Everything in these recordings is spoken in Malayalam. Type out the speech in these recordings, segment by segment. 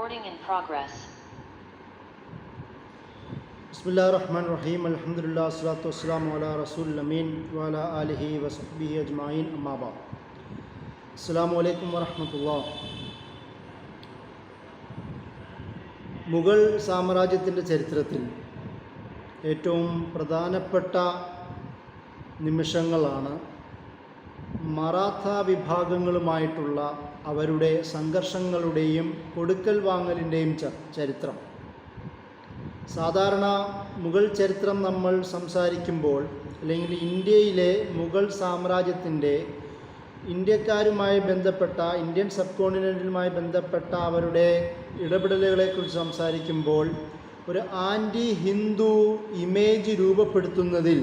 Recording in progress. Bismillahirrahmanirrahim. Alhamdulillah, salatu wassalamu ala rasulil amin wa ala alihi wa sahbihi ajma'in, amma ba'd. Assalamu alaikum wa rahmatullah. Mughal സാമ്രാജ്യത്തിൻ്റെ ചരിത്രത്തിൽ ഏറ്റവും പ്രധാനപ്പെട്ട നിമിഷങ്ങളാണ് മറാത്ത വിഭാഗങ്ങളുമായിട്ടുള്ള അവരുടെ സംഘർഷങ്ങളുടെയും കൊടുക്കൽ വാങ്ങലിൻ്റെയും ചരിത്രം. സാധാരണ മുഗൾ ചരിത്രം നമ്മൾ സംസാരിക്കുമ്പോൾ, അല്ലെങ്കിൽ ഇന്ത്യയിലെ മുഗൾ സാമ്രാജ്യത്തിൻ്റെ ഇന്ത്യക്കാരുമായി ബന്ധപ്പെട്ട, ഇന്ത്യൻ സബ് കോണ്ടിനെൻറ്റുമായി ബന്ധപ്പെട്ട അവരുടെ ഇടപെടലുകളെക്കുറിച്ച് സംസാരിക്കുമ്പോൾ ഒരു ആൻറ്റി ഹിന്ദു ഇമേജ് രൂപപ്പെടുത്തുന്നതിൽ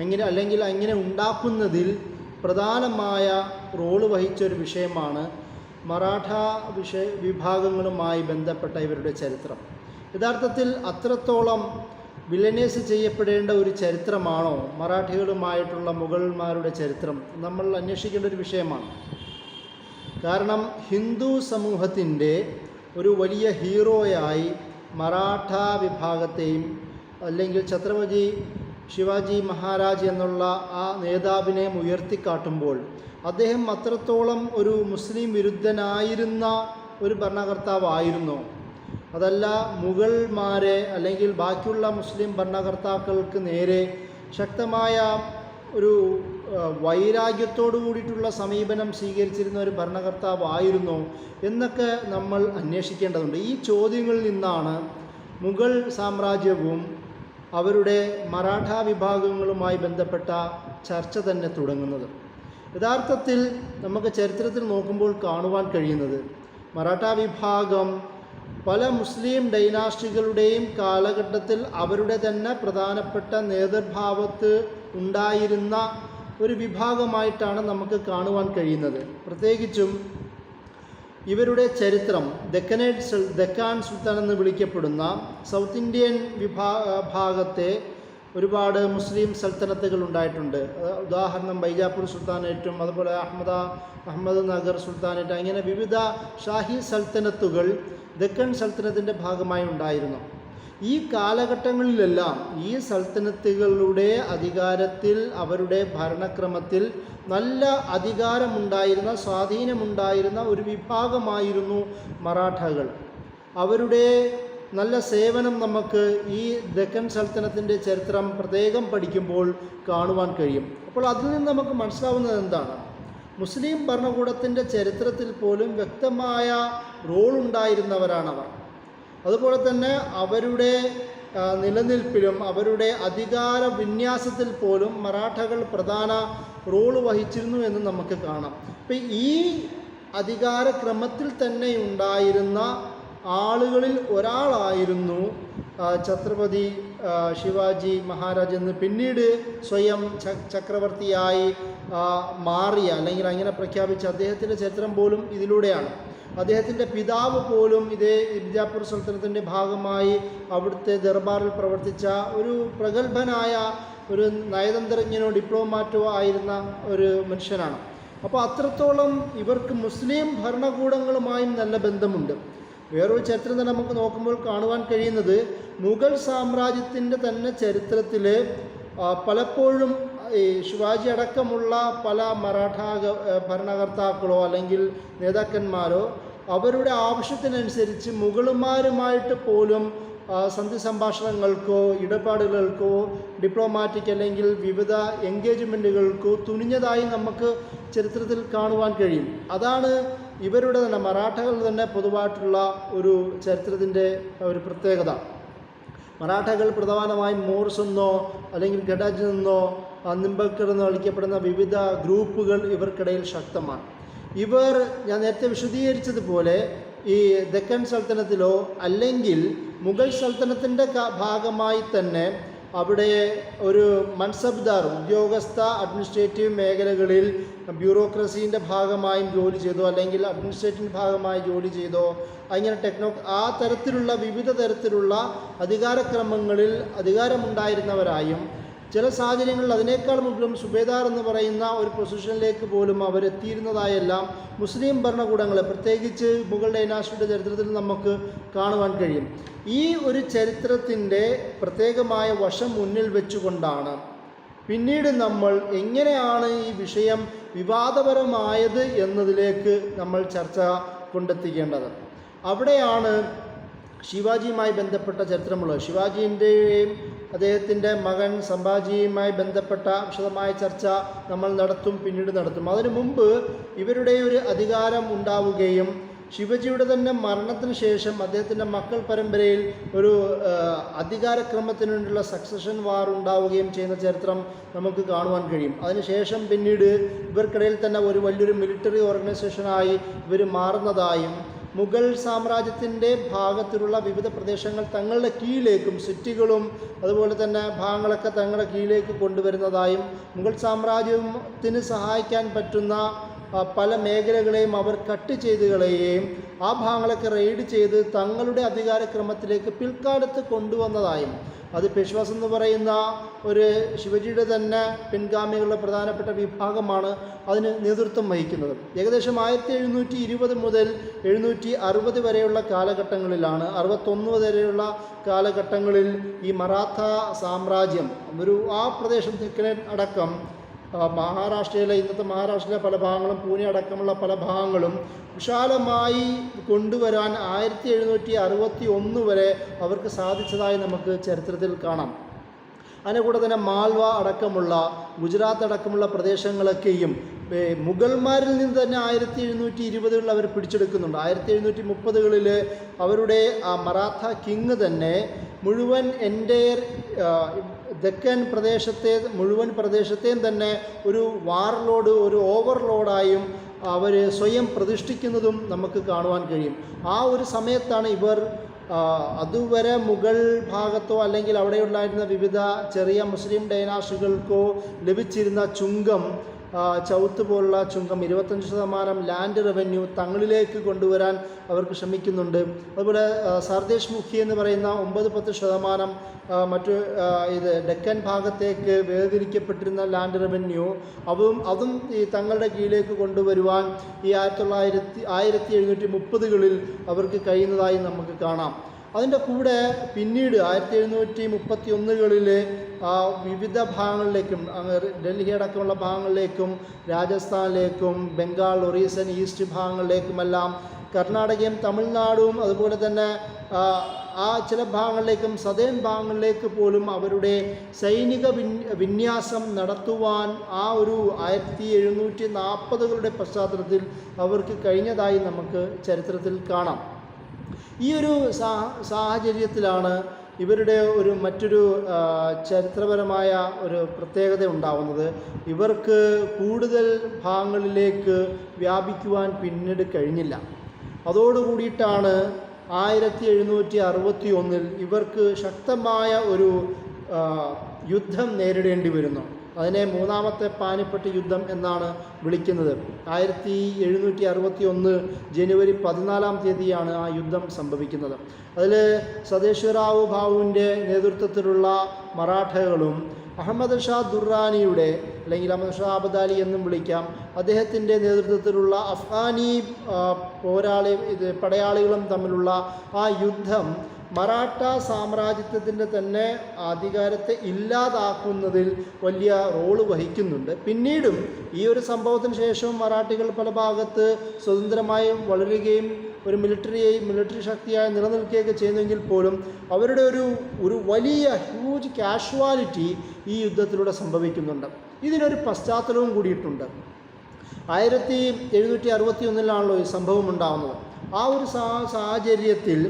അങ്ങനെ ഉണ്ടാക്കുന്നതിൽ പ്രധാനമായ റോള് വഹിച്ചൊരു വിഷയമാണ് മറാഠ വിഭാഗങ്ങളുമായി ബന്ധപ്പെട്ട ഇവരുടെ ചരിത്രം. യഥാർത്ഥത്തിൽ അത്രത്തോളം വിലനേസ് ചെയ്യപ്പെടേണ്ട ഒരു ചരിത്രമാണോ മറാഠികളുമായിട്ടുള്ള മുഗൾമാരുടെ ചരിത്രം? നമ്മൾ അന്വേഷിക്കേണ്ട ഒരു വിഷയമാണ്. കാരണം ഹിന്ദു സമൂഹത്തിൻ്റെ ഒരു വലിയ ഹീറോയായി മറാഠ വിഭാഗത്തെയും, അല്ലെങ്കിൽ ഛത്രപതി ശിവാജി മഹാരാജ് എന്നുള്ള ആ നേതാവിനെ ഉയർത്തിക്കാട്ടുമ്പോൾ അദ്ദേഹം അത്രത്തോളം ഒരു മുസ്ലിം വിരുദ്ധനായിരുന്ന ഒരു ഭരണകർത്താവായിരുന്നോ? അതല്ല മുഗൾമാരെ അല്ലെങ്കിൽ ബാക്കിയുള്ള മുസ്ലിം ഭരണകർത്താക്കൾക്ക് നേരെ ശക്തമായ ഒരു വൈരാഗ്യത്തോടു കൂടിയിട്ടുള്ള സമീപനം സ്വീകരിച്ചിരുന്ന ഒരു ഭരണകർത്താവായിരുന്നോ എന്നൊക്കെ നമ്മൾ അന്വേഷിക്കേണ്ടതുണ്ട്. ഈ ചോദ്യങ്ങളിൽ നിന്നാണ് മുഗൾ സാമ്രാജ്യവും അവരുടെ മറാഠ വിഭാഗങ്ങളുമായി ബന്ധപ്പെട്ട ചർച്ച തന്നെ തുടങ്ങുന്നത്. യഥാർത്ഥത്തിൽ നമുക്ക് ചരിത്രത്തിൽ നോക്കുമ്പോൾ കാണുവാൻ കഴിയുന്നത് മറാഠ വിഭാഗം പല മുസ്ലിം ഡൈനാസ്റ്റികളുടെയും കാലഘട്ടത്തിൽ അവരുടെ തന്നെ പ്രധാനപ്പെട്ട നേതൃഭാവത്ത് ഉണ്ടായിരുന്ന ഒരു വിഭാഗമായിട്ടാണ് നമുക്ക് കാണുവാൻ കഴിയുന്നത്. പ്രത്യേകിച്ചും ഇവരുടെ ചരിത്രം ദെക്കാൻ സുൽത്താൻ എന്ന് വിളിക്കപ്പെടുന്ന സൗത്ത് ഇന്ത്യൻ ഭാഗത്തെ ഒരുപാട് മുസ്ലിം സൽത്തനത്തുകൾ ഉണ്ടായിട്ടുണ്ട്. ഉദാഹരണം ബൈജാപ്പൂർ സുൽത്താനേറ്റും അതുപോലെ അഹമ്മദ് നഗർ സുൽത്താനേറ്റ്, അങ്ങനെ വിവിധ ഷാഹി സൽത്തനത്തുകൾ ദെക്കൻ സൽത്തനത്തിൻ്റെ ഭാഗമായി ഉണ്ടായിരുന്നു. ഈ കാലഘട്ടങ്ങളിലെല്ലാം ഈ സൽത്തനത്തുകളുടെ അധികാരത്തിൽ, അവരുടെ ഭരണക്രമത്തിൽ നല്ല അധികാരമുണ്ടായിരുന്ന, സ്വാധീനമുണ്ടായിരുന്ന ഒരു വിഭാഗമായിരുന്നു മറാഠകൾ. അവരുടെ നല്ല സേവനം നമുക്ക് ഈ ദെക്കൻ സൽത്തനത്തിൻ്റെ ചരിത്രം പ്രത്യേകം പഠിക്കുമ്പോൾ കാണുവാൻ കഴിയും. അപ്പോൾ അതിൽ നിന്ന് നമുക്ക് മനസ്സിലാവുന്നത് എന്താണ്? മുസ്ലിം ഭരണകൂടത്തിൻ്റെ ചരിത്രത്തിൽ പോലും വ്യക്തമായ റോളുണ്ടായിരുന്നവരാണവർ. അതുപോലെ തന്നെ അവരുടെ നിലനിൽപ്പിലും അവരുടെ അധികാര വിന്യാസത്തിൽ പോലും മറാഠകൾ പ്രധാന റോള് വഹിച്ചിരുന്നു എന്ന് നമുക്ക് കാണാം. അപ്പം ഈ അധികാരക്രമത്തിൽ തന്നെ ഉണ്ടായിരുന്ന ആളുകളിൽ ഒരാളായിരുന്നു ഛത്രപതി ശിവാജി മഹാരാജ് എന്ന് പിന്നീട് സ്വയം ചക്രവർത്തിയായി മാറിയ, അല്ലെങ്കിൽ അങ്ങനെ പ്രഖ്യാപിച്ച അദ്ദേഹത്തിൻ്റെ ചരിത്രം പോലും ഇതിലൂടെയാണ്. അദ്ദേഹത്തിൻ്റെ പിതാവ് പോലും ഇതേ ബിജാപ്പൂർ സൽത്തനത്തിൻ്റെ ഭാഗമായി അവിടുത്തെ ദർബാറിൽ പ്രവർത്തിച്ച ഒരു പ്രഗത്ഭനായ ഒരു നയതന്ത്രജ്ഞനോ ഡിപ്ലോമാറ്റോ ആയിരുന്ന ഒരു മനുഷ്യനാണ്. അപ്പോൾ അത്രത്തോളം ഇവർക്ക് മുസ്ലിം ഭരണകൂടങ്ങളുമായും നല്ല ബന്ധമുണ്ട്. വേറൊരു ചരിത്രം തന്നെ നമുക്ക് നോക്കുമ്പോൾ കാണുവാൻ കഴിയുന്നത് മുഗൾ സാമ്രാജ്യത്തിൻ്റെ തന്നെ ചരിത്രത്തിൽ പലപ്പോഴും ശിവാജി അടക്കമുള്ള പല മറാഠ ഭരണകർത്താക്കളോ അല്ലെങ്കിൽ നേതാക്കന്മാരോ അവരുടെ ആവശ്യത്തിനനുസരിച്ച് മുഗളുമാരുമായിട്ട് പോലും സന്ധി സംഭാഷണങ്ങൾക്കോ ഇടപാടുകൾക്കോ ഡിപ്ലോമാറ്റിക് അല്ലെങ്കിൽ വിവിധ എൻഗേജ്മെൻറ്റുകൾക്കോ തുനിഞ്ഞതായി നമുക്ക് ചരിത്രത്തിൽ കാണുവാൻ കഴിയും. അതാണ് ഇവരുടെ തന്നെ, മറാഠകൾ തന്നെ പൊതുവായിട്ടുള്ള ഒരു ചരിത്രത്തിൻ്റെ ഒരു പ്രത്യേകത. മറാഠകൾ പ്രധാനമായും മോർസ് എന്നോ അല്ലെങ്കിൽ ഘടാജ് എന്നോ നിംബക്കർ എന്നോ വിളിക്കപ്പെടുന്ന വിവിധ ഗ്രൂപ്പുകൾ ഇവർക്കിടയിൽ ശക്തമാണ്. ഇവർ, ഞാൻ നേരത്തെ വിശദീകരിച്ചതുപോലെ, ഈ ദെക്കൻ സൽത്തനത്തിലോ അല്ലെങ്കിൽ മുഗൾ സൽത്തനത്തിൻ്റെ ഭാഗമായി തന്നെ അവിടെ ഒരു മൻസബ്ദാർ, ഉദ്യോഗസ്ഥ, അഡ്മിനിസ്ട്രേറ്റീവ് മേഖലകളിൽ ബ്യൂറോക്രസീൻ്റെ ഭാഗമായും ജോലി ചെയ്തോ അല്ലെങ്കിൽ അഡ്മിനിസ്ട്രേറ്റീവ് ഭാഗമായി ജോലി ചെയ്തോ, അങ്ങനെ ആ തരത്തിലുള്ള വിവിധ തരത്തിലുള്ള അധികാരക്രമങ്ങളിൽ അധികാരമുണ്ടായിരുന്നവരായും ചില സാഹചര്യങ്ങളിൽ അതിനേക്കാൾ മുമ്പിലും സുബേദാർ എന്ന് പറയുന്ന ഒരു പൊസിഷനിലേക്ക് പോലും അവരെത്തിയിരുന്നതായെല്ലാം മുസ്ലിം ഭരണകൂടങ്ങളെ, പ്രത്യേകിച്ച് മുഗൾ ഡൈനാസ്റ്റിയുടെ ചരിത്രത്തിൽ നമുക്ക് കാണുവാൻ കഴിയും. ഈ ഒരു ചരിത്രത്തിൻ്റെ പ്രത്യേകമായ വശം മുന്നിൽ വെച്ചുകൊണ്ടാണ് പിന്നീട് നമ്മൾ എങ്ങനെയാണ് ഈ വിഷയം വിവാദപരമായത് എന്നതിലേക്ക് നമ്മൾ ചർച്ച കൊണ്ടെത്തിക്കേണ്ടത്. അവിടെയാണ് ശിവാജിയുമായി ബന്ധപ്പെട്ട ചരിത്രമുള്ളത്. ശിവാജിൻ്റെയും അദ്ദേഹത്തിൻ്റെ മകൻ സംഭാജിയുമായി ബന്ധപ്പെട്ട വിശദമായ ചർച്ച നമ്മൾ പിന്നീട് നടത്തും. അതിനു മുമ്പ് ഇവരുടെ ഒരു അധികാരം ഉണ്ടാവുകയും ശിവജിയുടെ തന്നെ മരണത്തിന് ശേഷം അദ്ദേഹത്തിൻ്റെ മക്കൾ പരമ്പരയിൽ ഒരു അധികാരക്രമത്തിന് വേണ്ടിയുള്ള സക്സഷൻ വാർ ഉണ്ടാവുകയും ചെയ്യുന്ന ചരിത്രം നമുക്ക് കാണുവാൻ കഴിയും. അതിനുശേഷം പിന്നീട് ഇവർക്കിടയിൽ തന്നെ ഒരു വലിയൊരു മിലിറ്ററി ഓർഗനൈസേഷനായി ഇവർ മാറുന്നതായും മുഗൾ സാമ്രാജ്യത്തിൻ്റെ ഭാഗത്തിലുള്ള വിവിധ പ്രദേശങ്ങൾ തങ്ങളുടെ കീഴിലേക്കും സിറ്റികളും അതുപോലെ തന്നെ ഭാഗങ്ങളൊക്കെ തങ്ങളുടെ കീഴിലേക്ക് കൊണ്ടുവരുന്നതായും മുഗൾ സാമ്രാജ്യത്തിന് സഹായിക്കാൻ പറ്റുന്ന പല മേഖലകളെയും അവർ കട്ട് ചെയ്ത് കളയുകയും ആ ഭാഗങ്ങളൊക്കെ റെയ്ഡ് ചെയ്ത് തങ്ങളുടെ അധികാരക്രമത്തിലേക്ക് പിൽക്കാലത്ത് കൊണ്ടുവന്നതായും, അത് പേഷ്വാസ് എന്ന് പറയുന്ന ഒരു ശിവജിയുടെ തന്നെ പിൻഗാമികളുടെ പ്രധാനപ്പെട്ട വിഭാഗമാണ് അതിന് നേതൃത്വം വഹിക്കുന്നത്. ഏകദേശം 1720 മുതൽ 760 വരെയുള്ള കാലഘട്ടങ്ങളിലാണ്, 61 വരെയുള്ള കാലഘട്ടങ്ങളിൽ ഈ മറാത്ത സാമ്രാജ്യം ആ പ്രദേശം തെക്കിനെ അടക്കം മഹാരാഷ്ട്രയിലെ, ഇന്നത്തെ മഹാരാഷ്ട്രയിലെ പല ഭാഗങ്ങളും പൂനെ അടക്കമുള്ള പല ഭാഗങ്ങളും വിശാലമായി കൊണ്ടുവരാൻ 1761 വരെ അവർക്ക് സാധിച്ചതായി നമുക്ക് ചരിത്രത്തിൽ കാണാം. അതിനെ തന്നെ മാൽവ അടക്കമുള്ള ഗുജറാത്ത് അടക്കമുള്ള പ്രദേശങ്ങളൊക്കെയും മുഗൾമാരിൽ നിന്ന് തന്നെ 1720 അവർ പിടിച്ചെടുക്കുന്നുണ്ട്. 1730 അവരുടെ ആ മറാത്ത കിങ് തന്നെ മുഴുവൻ എൻ്റയർ ദക്കൻ മുഴുവൻ പ്രദേശത്തെയും തന്നെ ഒരു വാർലോഡ്, ഒരു ഓവർലോഡായും അവർ സ്വയം പ്രതിഷ്ഠിക്കുന്നതും നമുക്ക് കാണുവാൻ കഴിയും. ആ ഒരു സമയത്താണ് ഇവർ അതുവരെ മുഗൾ ഭാഗത്തോ അല്ലെങ്കിൽ അവിടെ ഉണ്ടായിരുന്ന വിവിധ ചെറിയ മുസ്ലിം ഡൈനാസ്റ്റികൾക്കോ ലഭിച്ചിരുന്ന ചുങ്കം, ചൗത്ത് പോലുള്ള ചുങ്കം 25% ലാൻഡ് റവന്യൂ തങ്ങളിലേക്ക് കൊണ്ടുവരാൻ അവർക്ക് ശ്രമിക്കുന്നുണ്ട്. അതുപോലെ സർദേശ് മുഖി എന്ന് പറയുന്ന 9-10% മറ്റു ഡെക്കൻ ഭാഗത്തേക്ക് വേർതിരിക്കപ്പെട്ടിരുന്ന ലാൻഡ് റവന്യൂ അതും ഈ തങ്ങളുടെ കീഴിലേക്ക് കൊണ്ടുവരുവാൻ ഈ 1730 അവർക്ക് കഴിയുന്നതായി നമുക്ക് കാണാം. അതിൻ്റെ കൂടെ പിന്നീട് 1731 വിവിധ ഭാഗങ്ങളിലേക്കും, ഡൽഹി അടക്കമുള്ള ഭാഗങ്ങളിലേക്കും, രാജസ്ഥാനിലേക്കും, ബംഗാൾ, ഒറീസൻ, ഈസ്റ്റ് ഭാഗങ്ങളിലേക്കുമെല്ലാം, കർണാടകയും തമിഴ്നാടും അതുപോലെ തന്നെ ആ ചില ഭാഗങ്ങളിലേക്കും സദേൺ ഭാഗങ്ങളിലേക്ക് പോലും അവരുടെ സൈനിക വിന്യാസം നടത്തുവാൻ ആ ഒരു 1740 പശ്ചാത്തലത്തിൽ അവർക്ക് കഴിഞ്ഞതായി നമുക്ക് ചരിത്രത്തിൽ കാണാം. ഈ ഒരു സാഹചര്യത്തിലാണ് ഇവരുടെ മറ്റൊരു ചരിത്രപരമായ ഒരു പ്രത്യേകത ഉണ്ടാവുന്നത്. ഇവർക്ക് കൂടുതൽ ഭാഗങ്ങളിലേക്ക് വ്യാപിക്കുവാൻ പിന്നീട് കഴിഞ്ഞില്ല. അതോടുകൂടിയിട്ടാണ് 1761 ഇവർക്ക് ശക്തമായ ഒരു യുദ്ധം നേരിടേണ്ടി വരുന്നു. അതിനെ മൂന്നാമത്തെ പാനിപ്പട്ട് യുദ്ധം എന്നാണ് വിളിക്കുന്നത്. 1761 ജനുവരി 14 ആ യുദ്ധം സംഭവിക്കുന്നത്. അതിൽ സദേശ്വറാവു ഭാവുവിൻ്റെ നേതൃത്വത്തിലുള്ള മറാഠകളും അഹമ്മദ് ഷാ ദുർറാനിയുടെ, അല്ലെങ്കിൽ അഹമ്മദ് ഷാ അബദാലി എന്നും വിളിക്കാം, അദ്ദേഹത്തിൻ്റെ നേതൃത്വത്തിലുള്ള അഫ്ഗാനി പടയാളികളും തമ്മിലുള്ള ആ യുദ്ധം മറാഠ സാമ്രാജ്യത്തിൻ്റെ തന്നെ അധികാരത്തെ ഇല്ലാതാക്കുന്നതിൽ വലിയ റോള് വഹിക്കുന്നുണ്ട്. പിന്നീടും ഈ ഒരു സംഭവത്തിന് ശേഷവും മറാഠികൾ പല ഭാഗത്ത് സ്വതന്ത്രമായി വളരുകയും ഒരു മിലിറ്ററി ശക്തിയായി നിലനിൽക്കുകയൊക്കെ ചെയ്യുന്നെങ്കിൽ പോലും അവരുടെ ഒരു വലിയ ഹ്യൂജ് കാഷ്വാലിറ്റി ഈ യുദ്ധത്തിലൂടെ സംഭവിക്കുന്നുണ്ട്. ഇതിനൊരു പശ്ചാത്തലവും കൂടിയിട്ടുണ്ട്. 1761 ഈ സംഭവം ഉണ്ടാകുന്നത്. ആ ഒരു സാഹചര്യത്തിൽ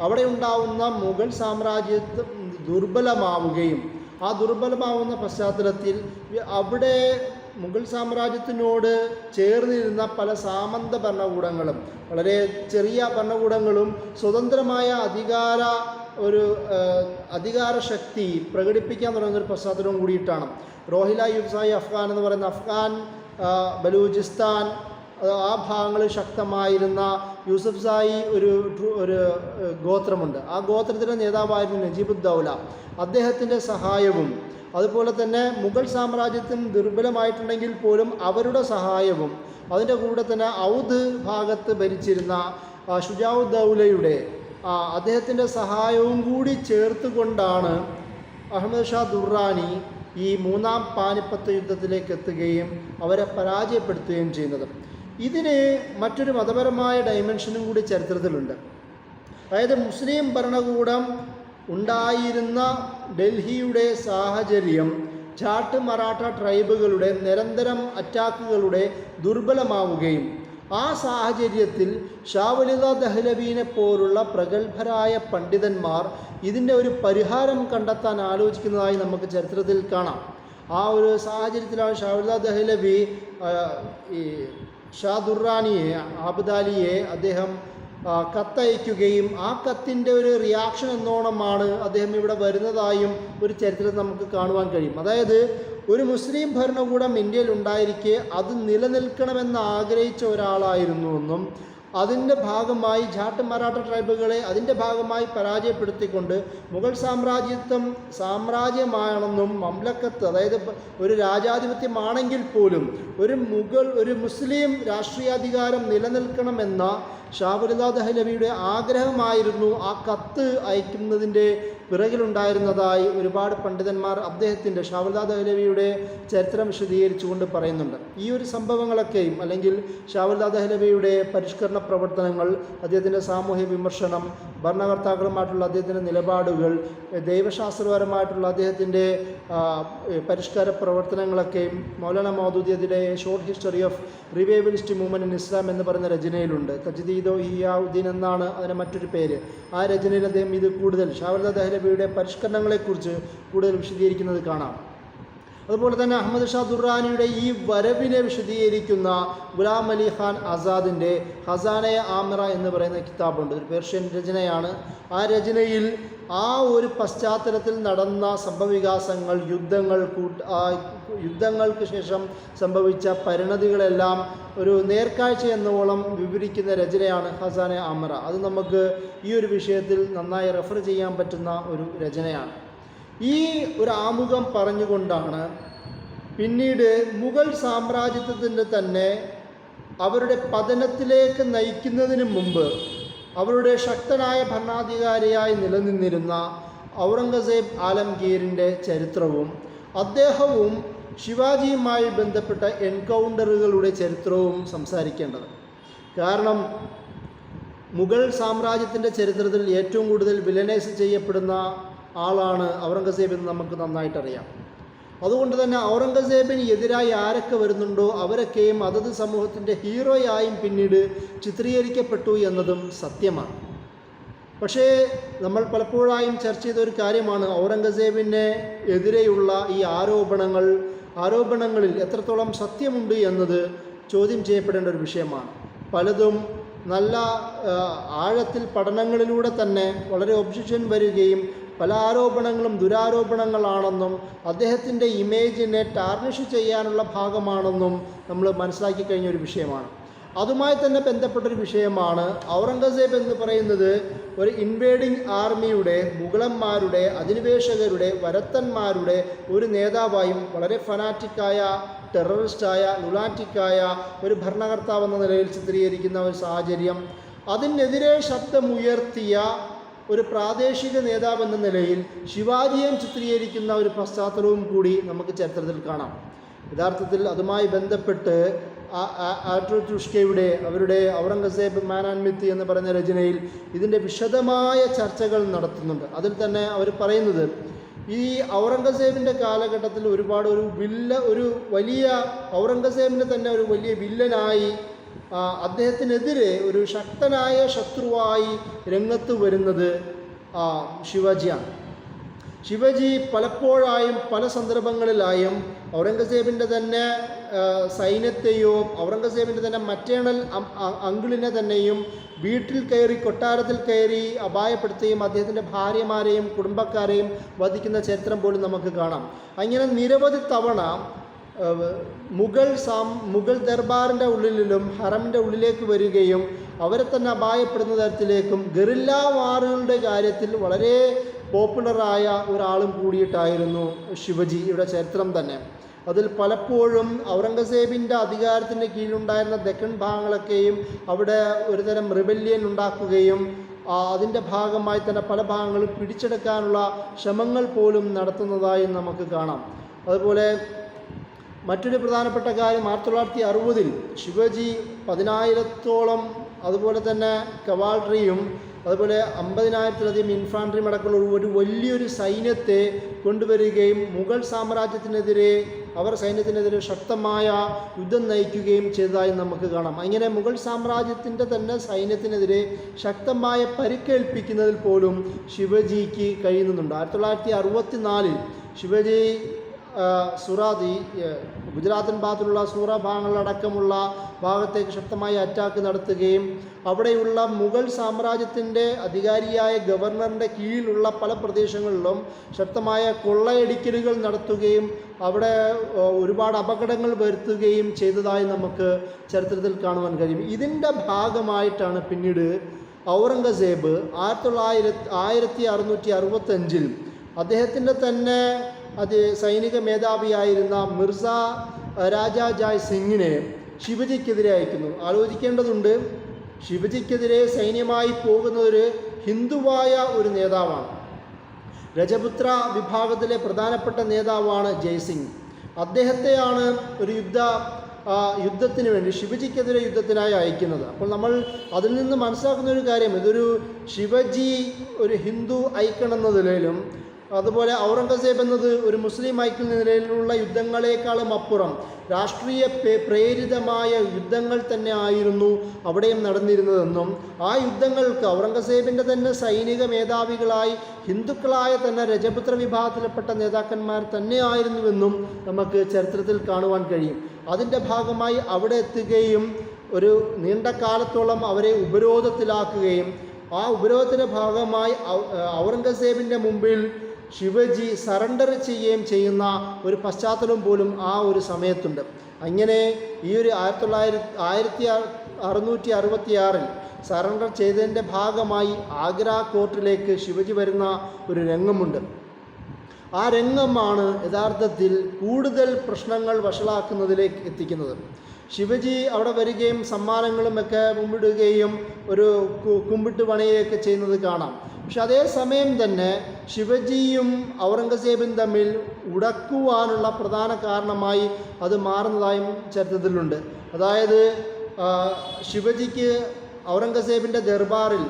അവിടെ ഉണ്ടാവുന്ന മുഗൾ സാമ്രാജ്യത്വം ദുർബലമാവുകയും ആ ദുർബലമാവുന്ന പശ്ചാത്തലത്തിൽ അവിടെ മുഗൾ സാമ്രാജ്യത്തിനോട് ചേർന്നിരുന്ന പല സാമന്ത ഭരണകൂടങ്ങളും, വളരെ ചെറിയ ഭരണകൂടങ്ങളും സ്വതന്ത്രമായ അധികാര ശക്തി പ്രകടിപ്പിക്കാൻ തുടങ്ങുന്നൊരു പശ്ചാത്തലവും കൂടിയിട്ടാണ്. റോഹില യുബ്സായി അഫ്ഗാൻ എന്ന് പറയുന്ന അഫ്ഗാൻ, ബലൂചിസ്ഥാൻ, ആ ഭാഗങ്ങളിൽ ശക്തമായിരുന്ന യൂസഫ് സായി ഒരു ഗോത്രമുണ്ട്. ആ ഗോത്രത്തിൻ്റെ നേതാവായിരുന്നു നജീബുദ്ദൗല. അദ്ദേഹത്തിൻ്റെ സഹായവും അതുപോലെ തന്നെ മുഗൾ സാമ്രാജ്യത്തിൽ ദുർബലമായിട്ടുണ്ടെങ്കിൽ പോലും അവരുടെ സഹായവും അതിൻ്റെ കൂടെ തന്നെ ഔദ് ഭാഗത്ത് ഭരിച്ചിരുന്ന ഷുജാഉദ്ദൗലയുടെ അദ്ദേഹത്തിൻ്റെ സഹായവും കൂടി ചേർത്തുകൊണ്ടാണ് അഹമ്മദ് ഷാ ദുർറാനി ഈ മൂന്നാം പാനിപ്പത്ത് യുദ്ധത്തിലേക്ക് എത്തുകയും അവരെ പരാജയപ്പെടുത്തുകയും ചെയ്യുന്നത്. ഇതിന് മറ്റൊരു മതപരമായ ഡൈമെൻഷനും കൂടി ചരിത്രത്തിലുണ്ട്. അതായത് മുസ്ലിം ഭരണകൂടം ഉണ്ടായിരുന്ന ഡൽഹിയുടെ സാഹചര്യം ജാട്ട് മറാഠ ട്രൈബുകളുടെ നിരന്തരം അറ്റാക്കുകളുടെ ദുർബലമാവുകയും ആ സാഹചര്യത്തിൽ ഷാ വലിദ ദഹ്ലവിനെ പോലുള്ള പ്രഗത്ഭരായ പണ്ഡിതന്മാർ ഇതിൻ്റെ ഒരു പരിഹാരം കണ്ടെത്താൻ ആലോചിക്കുന്നതായി നമുക്ക് ചരിത്രത്തിൽ കാണാം. ആ ഒരു സാഹചര്യത്തിലാണ് ഷാ വലിദ ദഹ്ലവി ഈ ഷാ ദുർറാനിയെ ആബ്ദാലിയെ അദ്ദേഹം കത്തയക്കുകയും ആ കത്തിൻ്റെ ഒരു റിയാക്ഷൻ എന്നോണമാണ് അദ്ദേഹം ഇവിടെ വരുന്നതായും ഒരു ചരിത്രത്തിൽ നമുക്ക് കാണുവാൻ കഴിയും. അതായത് ഒരു മുസ്ലിം ഭരണകൂടം ഇന്ത്യയിൽ ഉണ്ടായിരിക്കെ അത് നിലനിൽക്കണമെന്ന് ആഗ്രഹിച്ച ഒരാളായിരുന്നുവെന്നും അതിൻ്റെ ഭാഗമായി ജാട്ട് മറാഠ ട്രൈബുകളെ അതിൻ്റെ ഭാഗമായി പരാജയപ്പെടുത്തിക്കൊണ്ട് മുഗൾ സാമ്രാജ്യമാണെന്നും മംലക്കത്ത് അതായത് ഒരു രാജാധിപത്യമാണെങ്കിൽ പോലും ഒരു മുസ്ലിം രാഷ്ട്രീയാധികാരം നിലനിൽക്കണമെന്ന ഷാ വലിദ ദഹ്ലവിയുടെ ആഗ്രഹമായിരുന്നു ആ കത്ത് അയക്കുന്നതിൻ്റെ പിറകിലുണ്ടായിരുന്നതായി ഒരുപാട് പണ്ഡിതന്മാർ അദ്ദേഹത്തിൻ്റെ ഷാ വലിദ ദഹ്ലവിയുടെ ചരിത്രം വിശദീകരിച്ചുകൊണ്ട് പറയുന്നുണ്ട്. ഈ ഒരു സംഭവങ്ങളൊക്കെയും അല്ലെങ്കിൽ ഷാ വലിദ ദഹ്ലവിയുടെ പരിഷ്കരണ പ്രവർത്തനങ്ങൾ, അദ്ദേഹത്തിൻ്റെ സാമൂഹ്യ വിമർശനം, ഭരണകർത്താക്കളുമായിട്ടുള്ള അദ്ദേഹത്തിൻ്റെ നിലപാടുകൾ, ദൈവശാസ്ത്രപരമായിട്ടുള്ള അദ്ദേഹത്തിൻ്റെ പരിഷ്കാര പ്രവർത്തനങ്ങളൊക്കെയും മൗലാന മൗദൂദിയുടെ short history of revivalist movement in Islam എന്ന് പറയുന്ന രചനയിലുണ്ട്. തജ്ദീദോ ഇഹ്യാഉദ്ദീൻ എന്നാണ് അതിന് മറ്റൊരു പേര്. ആ രചനയിൽ അദ്ദേഹം ഇത് കൂടുതൽ ഷാ വലിദ ദഹ്ലവിയുടെ പരിഷ്കരണങ്ങളെക്കുറിച്ച് കൂടുതൽ വിശദീകരിക്കുന്നത് കാണാം. അതുപോലെ തന്നെ അഹമ്മദ് ഷാ ദുർറാനിയുടെ ഈ വരവിനെ വിശദീകരിക്കുന്ന ഗുലാം അലി ഖാൻ ആസാദിൻ്റെ ഖസാന-എ ആമിറ എന്ന് പറയുന്ന കിതാബുണ്ട്. ഒരു പേർഷ്യൻ രചനയാണ്. ആ രചനയിൽ ആ ഒരു പശ്ചാത്തലത്തിൽ നടന്ന സംഭവവികാസങ്ങൾ, യുദ്ധങ്ങൾക്ക് ശേഷം സംഭവിച്ച പരിണതികളെല്ലാം ഒരു നേർക്കാഴ്ച എന്നോളം വിവരിക്കുന്ന രചനയാണ് ഖസാന-എ ആമിറ. അത് നമുക്ക് ഈ ഒരു വിഷയത്തിൽ നന്നായി റെഫർ ചെയ്യാൻ പറ്റുന്ന ഒരു രചനയാണ്. ഈ ഒരു ആമുഖം പറഞ്ഞുകൊണ്ടാണ് പിന്നീട് മുഗൾ സാമ്രാജ്യത്തിൻ്റെ തന്നെ അവരുടെ പതനത്തിലേക്ക് നയിക്കുന്നതിന് മുമ്പ് അവരുടെ ശക്തനായ ഭരണാധികാരിയായി നിലനിന്നിരുന്ന ഔറംഗസേബ് ആലംഗീറിൻ്റെ ചരിത്രവും അദ്ദേഹവും ശിവാജിയുമായി ബന്ധപ്പെട്ട എൻകൗണ്ടറുകളുടെ ചരിത്രവും സംസാരിക്കേണ്ടത്. കാരണം മുഗൾ സാമ്രാജ്യത്തിൻ്റെ ചരിത്രത്തിൽ ഏറ്റവും കൂടുതൽ വിലനൈസ് ചെയ്യപ്പെടുന്ന ആളാണ് ഔറംഗസേബ് എന്ന് നമുക്ക് നന്നായിട്ടറിയാം. അതുകൊണ്ട് തന്നെ ഔറംഗസേബിന് എതിരായി ആരൊക്കെ വരുന്നുണ്ടോ അവരൊക്കെയും അതത് സമൂഹത്തിൻ്റെ ഹീറോയായും പിന്നീട് ചിത്രീകരിക്കപ്പെട്ടു എന്നതും സത്യമാണ്. പക്ഷേ നമ്മൾ പലപ്പോഴായും ചർച്ച ചെയ്ത ഒരു കാര്യമാണ് ഔറംഗസേബിന് എതിരെയുള്ള ഈ ആരോപണങ്ങളിൽ എത്രത്തോളം സത്യമുണ്ട് എന്നത് ചോദ്യം ചെയ്യപ്പെടേണ്ട ഒരു വിഷയമാണ്. പലതും നല്ല ആഴത്തിൽ പഠനങ്ങളിലൂടെ തന്നെ വളരെ ഒബ്ജക്ഷൻ വരികയും പല ആരോപണങ്ങളും ദുരാരോപണങ്ങളാണെന്നും അദ്ദേഹത്തിൻ്റെ ഇമേജിനെ ടാർണിഷ് ചെയ്യാനുള്ള ഭാഗമാണെന്നും നമ്മൾ മനസ്സിലാക്കി കഴിഞ്ഞ ഒരു വിഷയമാണ്. അതുമായി തന്നെ ബന്ധപ്പെട്ടൊരു വിഷയമാണ് ഔറംഗസേബ് എന്ന് പറയുന്നത് ഒരു ഇൻവേഡിങ് ആർമിയുടെ, മുഗളന്മാരുടെ, അധിനിവേശകരുടെ, വരത്തന്മാരുടെ ഒരു നേതാവായും വളരെ ഫനാറ്റിക്കായ, ടെററിസ്റ്റായ, ലുനാറ്റിക്കായ ഒരു ഭരണകർത്താവ് എന്ന നിലയിൽ ചിത്രീകരിക്കുന്ന ഒരു സാഹചര്യം, അതിനെതിരെ ശബ്ദമുയർത്തിയ ഒരു പ്രാദേശിക നേതാവ് എന്ന നിലയിൽ ശിവാജിയെ ചിത്രീകരിക്കുന്ന ഒരു പശ്ചാത്തലവും കൂടി നമുക്ക് ചരിത്രത്തിൽ കാണാം. യഥാർത്ഥത്തിൽ അതുമായി ബന്ധപ്പെട്ട് ആട്രോതുഷ്കയുടെ അവരുടെ ഔറംഗസേബ് മാൻ ആൻഡ് മിത്ത് എന്ന് പറയുന്ന രചനയിൽ ഇതിൻ്റെ വിശദമായ ചർച്ചകൾ നടത്തുന്നുണ്ട്. അതിൽ തന്നെ അവർ പറയുന്നത് ഈ ഔറംഗസേബിൻ്റെ കാലഘട്ടത്തിൽ ഒരുപാട് ഒരു വലിയ ഔറംഗസേബിൻ്റെ തന്നെ ഒരു വലിയ വില്ലനായി അദ്ദേഹത്തിനെതിരെ ഒരു ശക്തനായ ശത്രുവായി രംഗത്ത് വരുന്നത് ശിവജിയാണ്. ശിവജി പലപ്പോഴായും പല സന്ദർഭങ്ങളിലായും ഔറംഗസേബിൻ്റെ തന്നെ സൈന്യത്തെയോ ഔറംഗസേബിൻ്റെ തന്നെ മറ്റേണൽ അങ്കിളിനെ തന്നെയും വീട്ടിൽ കയറി, കൊട്ടാരത്തിൽ കയറി അപായപ്പെടുത്തുകയും അദ്ദേഹത്തിൻ്റെ ഭാര്യമാരെയും കുടുംബക്കാരെയും വധിക്കുന്ന ചരിത്രം പോലും നമുക്ക് കാണാം. അങ്ങനെ നിരവധി തവണ മുഗൾ ദർബാറിൻ്റെ ഉള്ളിലും ഹറമിൻ്റെ ഉള്ളിലേക്ക് വരികയും അവരെ തന്നെ അപായപ്പെടുന്ന തരത്തിലേക്കും ഗറില്ല വാറുകളുടെ കാര്യത്തിൽ വളരെ പോപ്പുലറായ ഒരാളും കൂടിയിട്ടായിരുന്നു ശിവജിയുടെ ചരിത്രം തന്നെ. അതിൽ പലപ്പോഴും ഔറംഗസേബിൻ്റെ അധികാരത്തിൻ്റെ കീഴിലുണ്ടായിരുന്ന ദക്കൻ ഭാഗങ്ങളൊക്കെയും അവിടെ ഒരുതരം റിബല്യൻ ഉണ്ടാക്കുകയും അതിൻ്റെ ഭാഗമായി തന്നെ പല ഭാഗങ്ങളും പിടിച്ചെടുക്കാനുള്ള ശ്രമങ്ങൾ പോലും നടത്തുന്നതായി നമുക്ക് കാണാം. അതുപോലെ മറ്റൊരു പ്രധാനപ്പെട്ട കാര്യം 1960 ശിവജി 10,000-ഓളം അതുപോലെ തന്നെ കവാൾട്രിയും അതുപോലെ 50,000-ലധികം ഇൻഫാൻട്രിയും അടക്കമുള്ള ഒരു വലിയൊരു സൈന്യത്തെ കൊണ്ടുവരികയും മുഗൾ സാമ്രാജ്യത്തിനെതിരെ സൈന്യത്തിനെതിരെ ശക്തമായ യുദ്ധം നയിക്കുകയും ചെയ്തതായി നമുക്ക് കാണാം. അങ്ങനെ മുഗൾ സാമ്രാജ്യത്തിൻ്റെ തന്നെ സൈന്യത്തിനെതിരെ ശക്തമായ പരിക്കേൽപ്പിക്കുന്നതിൽ പോലും ശിവജിക്ക് കഴിയുന്നുണ്ട്. 1964 ശിവജി ഗുജറാത്തിൻ ഭാഗത്തുള്ള സൂറ ഭാഗങ്ങളടക്കമുള്ള ഭാഗത്തേക്ക് ശക്തമായ അറ്റാക്ക് നടത്തുകയും അവിടെയുള്ള മുഗൾ സാമ്രാജ്യത്തിൻ്റെ അധികാരിയായ ഗവർണറിൻ്റെ കീഴിലുള്ള പല പ്രദേശങ്ങളിലും ശക്തമായ കൊള്ളയടിക്കലുകൾ നടത്തുകയും അവിടെ ഒരുപാട് അപകടങ്ങൾ വരുത്തുകയും ചെയ്തതായി നമുക്ക് ചരിത്രത്തിൽ കാണുവാൻ കഴിയും. ഇതിൻ്റെ ഭാഗമായിട്ടാണ് പിന്നീട് ഔറംഗസേബ് 1665 അദ്ദേഹത്തിൻ്റെ തന്നെ സൈനിക മേധാവിയായിരുന്ന മിർസ രാജാ ജായ് സിംഗിനെ ശിവജിക്കെതിരെ അയക്കുന്നു. ആലോചിക്കേണ്ടതുണ്ട്, ശിവജിക്കെതിരെ സൈന്യമായി പോകുന്ന ഒരു ഹിന്ദുവായ ഒരു നേതാവാണ്. രജപുത്ര വിഭാഗത്തിലെ പ്രധാനപ്പെട്ട നേതാവാണ് ജയ്സിംഗ്. അദ്ദേഹത്തെയാണ് ഒരു യുദ്ധത്തിന് വേണ്ടി ശിവജിക്കെതിരെ യുദ്ധത്തിനായി അയക്കുന്നത്. അപ്പോൾ നമ്മൾ അതിൽ നിന്ന് മനസ്സിലാക്കുന്ന ഒരു കാര്യം, ഇതൊരു ശിവജി ഒരു ഹിന്ദു ഐക്കൺ എന്ന നിലയിലും അതുപോലെ ഔറംഗസേബ് എന്നത് ഒരു മുസ്ലിം ഐക്യ നിലയിലുള്ള യുദ്ധങ്ങളെക്കാളും അപ്പുറം രാഷ്ട്രീയ പ്രേരിതമായ യുദ്ധങ്ങൾ തന്നെ ആയിരുന്നു അവിടെയും നടന്നിരുന്നതെന്നും ആ യുദ്ധങ്ങൾക്ക് ഔറംഗസേബിൻ്റെ തന്നെ സൈനിക മേധാവികളായി ഹിന്ദുക്കളായ തന്നെ രജപുത്ര വിഭാഗത്തിൽപ്പെട്ട നേതാക്കന്മാർ തന്നെയായിരുന്നുവെന്നും നമുക്ക് ചരിത്രത്തിൽ കാണുവാൻ കഴിയും. അതിൻ്റെ ഭാഗമായി അവിടെ എത്തുകയും ഒരു നീണ്ട കാലത്തോളം അവരെ ഉപരോധത്തിലാക്കുകയും ആ ഉപരോധത്തിൻ്റെ ഭാഗമായി ഔറംഗസേബിൻ്റെ മുമ്പിൽ ശിവജി സറണ്ടർ ചെയ്യുകയും ചെയ്യുന്ന ഒരു പശ്ചാത്തലം പോലും ആ ഒരു സമയത്തുണ്ട്. അങ്ങനെ ഈ ഒരു 1666 സറണ്ടർ ചെയ്തതിൻ്റെ ഭാഗമായി ആഗ്ര കോർട്ടിലേക്ക് ശിവജി വരുന്ന ഒരു രംഗമുണ്ട്. ആ രംഗമാണ് യഥാർത്ഥത്തിൽ കൂടുതൽ പ്രശ്നങ്ങൾ വഷളാക്കുന്നതിലേക്ക് എത്തിക്കുന്നത്. ശിവജി അവിടെ വരികയും സമ്മാനങ്ങളുമൊക്കെ മുമ്പിടുകയും ഒരു കുമ്പിട്ട് പണിയൊക്കെ ചെയ്യുന്നത് കാണാം. പക്ഷെ അതേസമയം തന്നെ ശിവജിയും ഔറംഗസേബും തമ്മിൽ ഉടക്കുവാനുള്ള പ്രധാന കാരണമായി അത് മാറുന്നതായും ചരിത്രത്തിലുണ്ട്. അതായത് ശിവജിക്ക് ഔറംഗസേബിൻ്റെ ദർബാറിൽ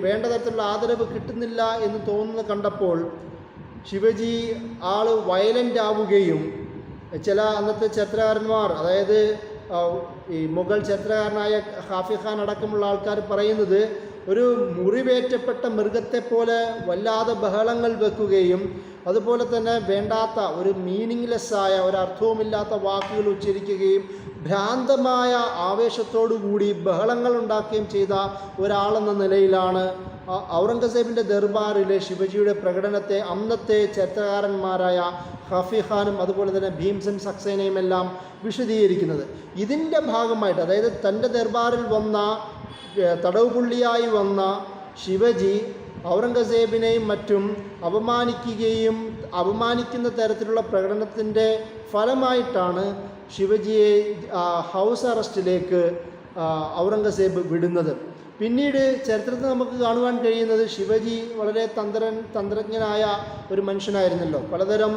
വേണ്ട തരത്തിലുള്ള ആദരവ് കിട്ടുന്നില്ല എന്ന് തോന്നുന്നത് കണ്ടപ്പോൾ ശിവജി വയലൻ്റ് ആവുകയും ചില അന്നത്തെ ചരിത്രകാരന്മാർ, അതായത് ഈ മുഗൾ ചരിത്രകാരനായ ഹാഫി ഖാൻ അടക്കമുള്ള ആൾക്കാർ പറയുന്നത് ഒരു മുറിവേറ്റപ്പെട്ട മൃഗത്തെ പോലെ വല്ലാതെ ബഹളങ്ങൾ വെക്കുകയും അതുപോലെ തന്നെ വേണ്ടാത്ത ഒരു മീനിങ്ലെസ്സായ ഒരർത്ഥവുമില്ലാത്ത വാക്കുകൾ ഉച്ചരിക്കുകയും ഭ്രാന്തമായ ആവേശത്തോടുകൂടി ബഹളങ്ങൾ ഉണ്ടാക്കുകയും ചെയ്ത ഒരാളെന്ന നിലയിലാണ് ഔറംഗസേബിൻ്റെ ദർബാറിലെ ശിവജിയുടെ പ്രകടനത്തെ അന്നത്തെ ചരിത്രകാരന്മാരായ ഹാഫി ഖാനും അതുപോലെ തന്നെ ഭീംസൻ സക്സേനയും എല്ലാം വിശദീകരിക്കുന്നത്. ഇതിൻ്റെ ഭാഗമായിട്ട്, അതായത് തൻ്റെ ദർബാറിൽ വന്ന തടവുപുള്ളിയായി വന്ന ശിവജി ഔറംഗസേബിനെയും മറ്റും അപമാനിക്കുന്ന തരത്തിലുള്ള പ്രകടനത്തിൻ്റെ ഫലമായിട്ടാണ് ശിവജിയെ ഹൗസ് അറസ്റ്റിലേക്ക് ഔറംഗസേബ് വിടുന്നത്. പിന്നീട് ചരിത്രത്തിൽ നമുക്ക് കാണുവാൻ കഴിയുന്നത് ശിവജി വളരെ തന്ത്രജ്ഞനായ ഒരു മനുഷ്യനായിരുന്നല്ലോ. പലതരം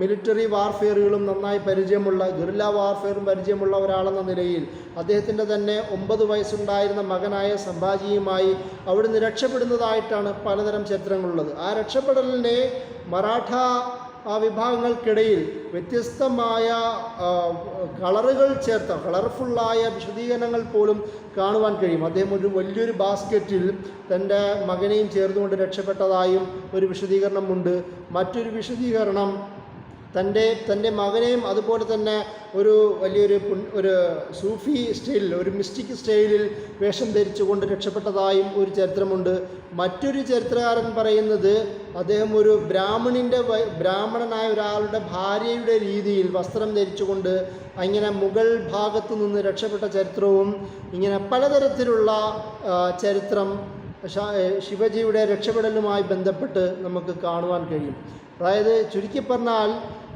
മിലിറ്ററി വാർഫെയറുകളും നന്നായി പരിചയമുള്ള, ഗറില്ല വാർഫെയറും പരിചയമുള്ള ഒരാളെന്ന നിലയിൽ അദ്ദേഹത്തിൻ്റെ തന്നെ 9 വയസ്സുണ്ടായിരുന്ന മകനായ സംഭാജിയുമായി അവിടുന്ന് രക്ഷപ്പെടുന്നതായിട്ടാണ് പലതരം ചരിത്രങ്ങളുള്ളത്. ആ രക്ഷപ്പെടലിനെ മറാഠ വിഭാഗങ്ങൾക്കിടയിൽ വ്യത്യസ്തമായ കളറുകൾ ചേർത്ത കളർഫുള്ളായ വിശദീകരണങ്ങൾ പോലും കാണുവാൻ കഴിയും. അദ്ദേഹം ഒരു വലിയൊരു ബാസ്ക്കറ്റിൽ തൻ്റെ മകനെയും ചേർന്നുകൊണ്ട് രക്ഷപ്പെട്ടതായും ഒരു വിശദീകരണമുണ്ട്. മറ്റൊരു വിശദീകരണം തൻ്റെ മകനെയും അതുപോലെ തന്നെ ഒരു വലിയൊരു ഒരു സൂഫി സ്റ്റൈലിൽ, ഒരു മിസ്റ്റിക് സ്റ്റൈലിൽ വേഷം ധരിച്ചുകൊണ്ട് രക്ഷപ്പെട്ടതായും ഒരു ചരിത്രമുണ്ട്. മറ്റൊരു ചരിത്രകാരൻ പറയുന്നത് അദ്ദേഹം ഒരു ബ്രാഹ്മണനായ ഒരാളുടെ ഭാര്യയുടെ രീതിയിൽ വസ്ത്രം ധരിച്ചുകൊണ്ട് ഇങ്ങനെ മുഗൾ ഭാഗത്തു നിന്ന് രക്ഷപ്പെട്ട ചരിത്രവും, ഇങ്ങനെ പലതരത്തിലുള്ള ചരിത്രം ശിവജിയുടെ രക്ഷപ്പെടലുമായി ബന്ധപ്പെട്ട് നമുക്ക് കാണുവാൻ കഴിയും. അതായത് ചുരുക്കി പറഞ്ഞാൽ